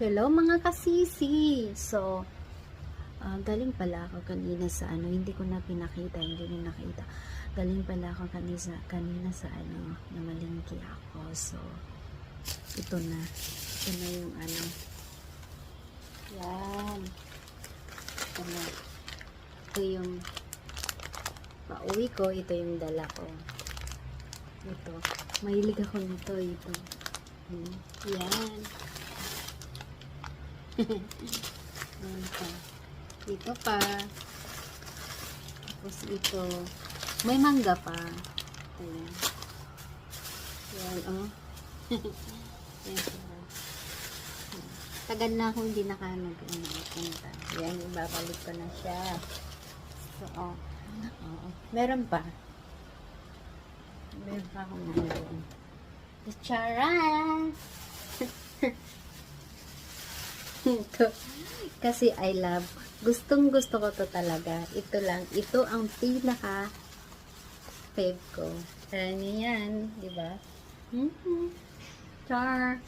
Hello mga kasisi! So, galing pala ako kanina sa hindi ko na pinakita, hindi ko nakita. Galing pala ako kanina sa namalingki ako. So, ito na. Ito na yung Yan. Ito na. Ito yung pauwi ko. Ito yung dala ko. Ito. Mahilig ako nito. Ito. Yan. Ayan pa. Ito pa. Tapos ito. May mangga pa. Ayan. Ayan, oh. Ayan pa. Tagal na akong hindi punta. Ayan, ibabalik ko na siya. So, oh. Meron pa. Meron pa akong nandun. Charan! Ito. Kasi I love. Gustong gusto ko to talaga. Ito lang. Ito ang pinaka fave ko. Ayan yan. Diba? Char.